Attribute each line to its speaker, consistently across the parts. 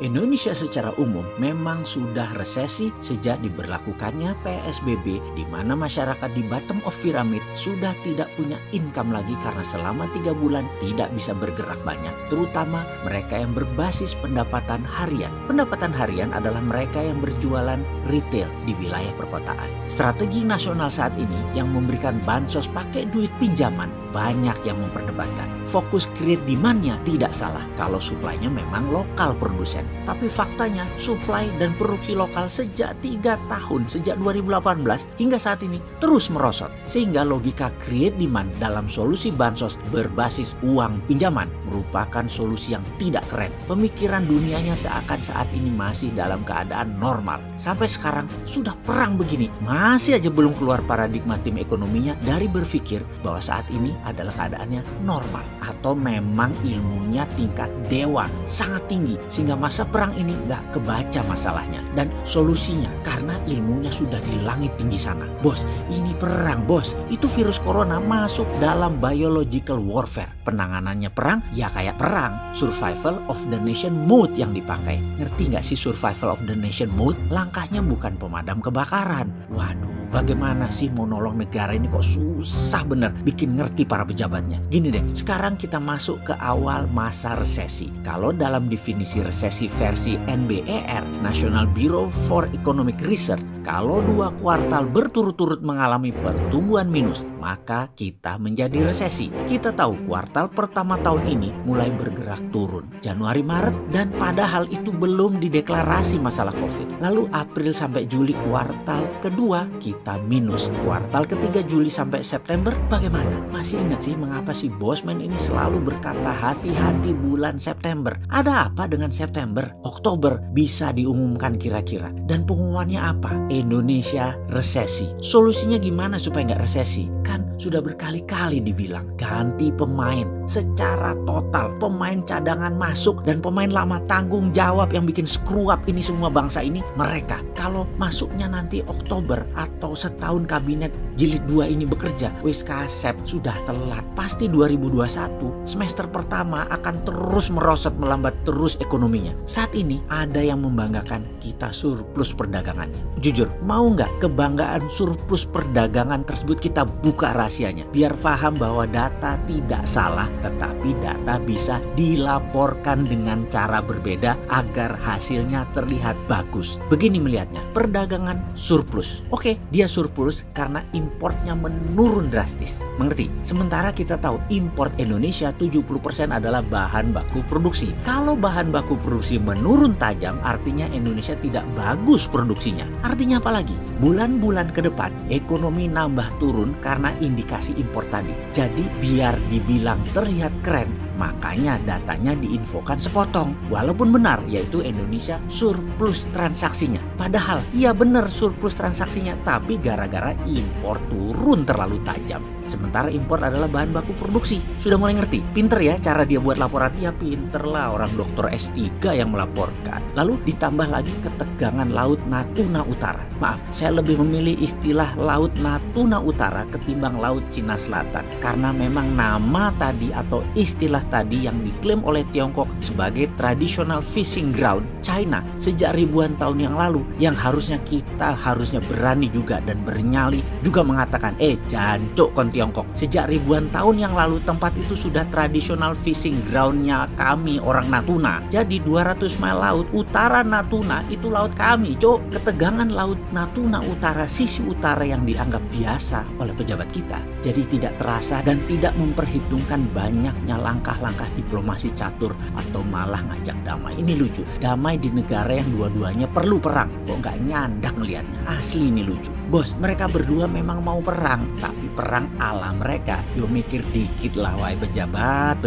Speaker 1: Indonesia secara umum memang sudah resesi sejak diberlakukannya PSBB, di mana masyarakat di bottom of pyramid sudah tidak punya income lagi karena selama 3 bulan tidak bisa bergerak banyak, terutama mereka yang berbasis pendapatan harian. Pendapatan harian adalah mereka yang berjualan retail di wilayah perkotaan. Strategi nasional saat ini yang memberikan bansos pakai duit pinjaman, banyak yang memperdebatkan. Fokus create demand-nya tidak salah kalau supply-nya memang lokal produsen. Tapi faktanya supply dan produksi lokal sejak 3 tahun, sejak 2018 hingga saat ini terus merosot. Sehingga logika create demand dalam solusi bansos berbasis uang pinjaman merupakan solusi yang tidak keren. Pemikiran dunianya seakan saat ini masih dalam keadaan normal. Sampai sekarang sudah perang begini, masih aja belum keluar paradigma tim ekonominya dari berpikir bahwa saat ini adalah keadaannya normal. Atau memang ilmunya tingkat dewa, sangat tinggi sehingga masa perang ini nggak kebaca masalahnya dan solusinya karena ilmunya sudah di langit tinggi sana. Bos, ini perang bos, itu virus corona masuk dalam biological warfare. Penanganannya perang ya kayak perang, survival of the nation mode yang dipakai. Ngerti nggak sih survival of the nation mode? Langkahnya bukan pemadam kebakaran. Waduh, bagaimana sih mau nolong negara ini kok susah bener bikin ngerti para pejabatnya. Gini deh, sekarang kita masuk ke awal masa resesi. Kalau dalam definisi resesi versi NBER, National Bureau for Economic Research, kalau 2 kuartal berturut-turut mengalami pertumbuhan minus, maka kita menjadi resesi. Kita tahu kuartal pertama tahun ini mulai bergerak turun, Januari Maret, dan padahal itu belum dideklarasi masalah COVID. Lalu April sampai Juli kuartal kedua kita minus. Kuartal ketiga Juli sampai September bagaimana? Masih ingat sih mengapa si Bosman ini selalu berkata hati-hati bulan September? Ada apa dengan September? Oktober bisa diumumkan kira-kira. Dan pengumumannya apa? Indonesia resesi. Solusinya gimana supaya nggak resesi? Kan sudah berkali-kali dibilang ganti pemain secara total. Pemain cadangan masuk dan pemain lama tanggung jawab yang bikin screw up ini semua bangsa ini mereka. Kalau masuknya nanti Oktober atau setahun kabinet jilid 2 ini bekerja, wis kasep sudah telat. Pasti 2021 semester pertama akan terus merosot, melambat terus ekonominya. Saat ini ada yang membanggakan kita surplus perdagangannya. Jujur, mau nggak kebanggaan surplus perdagangan tersebut kita buka rahasianya? Biar paham bahwa data tidak salah, tetapi data bisa dilaporkan dengan cara berbeda agar hasilnya terlihat bagus. Begini melihatnya, perdagangan surplus. Oke, dia surplus karena importnya menurun drastis. Mengerti? Sementara kita tahu import Indonesia 70% adalah bahan baku produksi. Kalau bahan baku produksi menurun tajam, artinya Indonesia tidak bagus produksinya. Artinya apa lagi? Bulan-bulan ke depan ekonomi nambah turun karena indikasi impor tadi. Jadi biar dibilang terlihat keren, makanya datanya diinfokan sepotong. Walaupun benar, yaitu Indonesia surplus transaksinya. Padahal iya benar surplus transaksinya, tapi gara-gara impor turun terlalu tajam. Sementara impor adalah bahan baku produksi. Sudah mulai ngerti? Pinter ya cara dia buat laporan? Ya pinter lah, orang doktor S3 yang melaporkan. Lalu ditambah lagi ketegangan Laut Natuna Utara. Maaf, saya lebih memilih istilah Laut Natuna Utara ketimbang Laut Cina Selatan. Karena memang nama tadi atau istilah tadi yang diklaim oleh Tiongkok sebagai traditional fishing ground China sejak ribuan tahun yang lalu, yang harusnya kita berani juga dan bernyali juga mengatakan jancuk kon Tiongkok. Sejak ribuan tahun yang lalu tempat itu sudah traditional fishing groundnya kami orang Natuna. Jadi 200 mil laut utara Natuna itu laut kami, cok. Ketegangan Laut Natuna Utara sisi utara yang dianggap biasa oleh pejabat kita jadi tidak terasa dan tidak memperhitungkan banyaknya langkah-langkah diplomasi catur atau malah ngajak damai. Ini lucu, damai di negara yang dua-duanya perlu perang. Kok nggak nyandak ngelihatnya? Asli ini lucu. Bos, mereka berdua memang mau perang, tapi perang ala mereka. Yo mikir dikit lah wahai pejabat.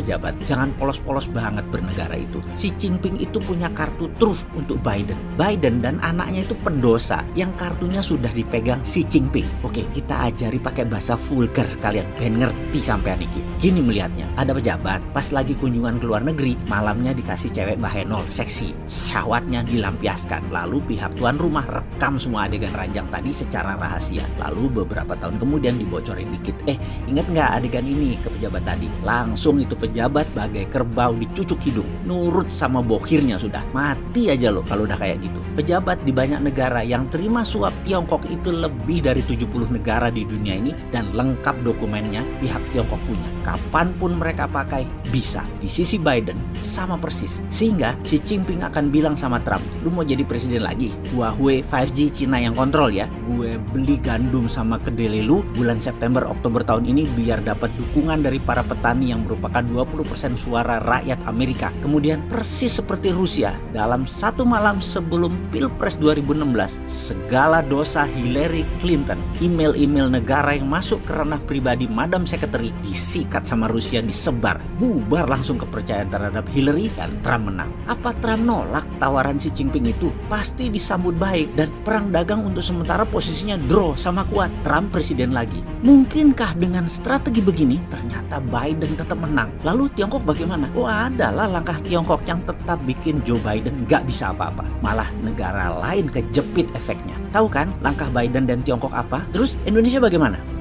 Speaker 1: Jangan polos-polos banget bernegara itu. Si Jinping itu punya kartu truf untuk Biden. Biden dan anaknya itu pendosa yang kartunya sudah dipegang si Jinping. Oke, kita ajari pakai bahasa vulgar sekalian, ben ngerti sampean iki. Gini melihatnya, ada pejabat pas lagi kunjungan ke luar negeri, malamnya dikasih cewek bahenol seksi, syahwatnya dilampiaskan. Lalu pihak tuan rumah rekam semua adegan ranjang tadi secara secara rahasia. Lalu beberapa tahun kemudian dibocorin dikit. Ingat nggak adegan ini ke pejabat tadi? Langsung itu pejabat bagai kerbau dicucuk hidung. Nurut sama bokhirnya sudah. Mati aja loh kalau udah kayak gitu. Pejabat di banyak negara yang terima suap Tiongkok itu lebih dari 70 negara di dunia ini, dan lengkap dokumennya pihak Tiongkok punya. Kapanpun mereka pakai bisa. Di sisi Biden sama persis. Sehingga Xi Jinping akan bilang sama Trump, lu mau jadi presiden lagi? Huawei 5G Cina yang kontrol ya. Gue beli gandum sama kedelai lu bulan September Oktober tahun ini biar dapat dukungan dari para petani yang merupakan 20% suara rakyat Amerika. Kemudian persis seperti Rusia, dalam satu malam sebelum Pilpres 2016, segala dosa Hillary Clinton, email-email negara yang masuk ke ranah pribadi Madam Secretary disikat sama Rusia, disebar. Bubar langsung kepercayaan terhadap Hillary dan Trump menang. Apa Trump nolak tawaran Xi Jinping itu? Pasti disambut baik dan perang dagang untuk sementara posisinya draw sama kuat. Trump presiden lagi. Mungkinkah dengan strategi begini ternyata Biden tetap menang? Lalu Tiongkok bagaimana? Adalah langkah Tiongkok yang tetap bikin Joe Biden nggak bisa apa-apa. Malah negara lain kejepit efeknya. Tahu kan langkah Biden dan Tiongkok apa? Terus Indonesia bagaimana?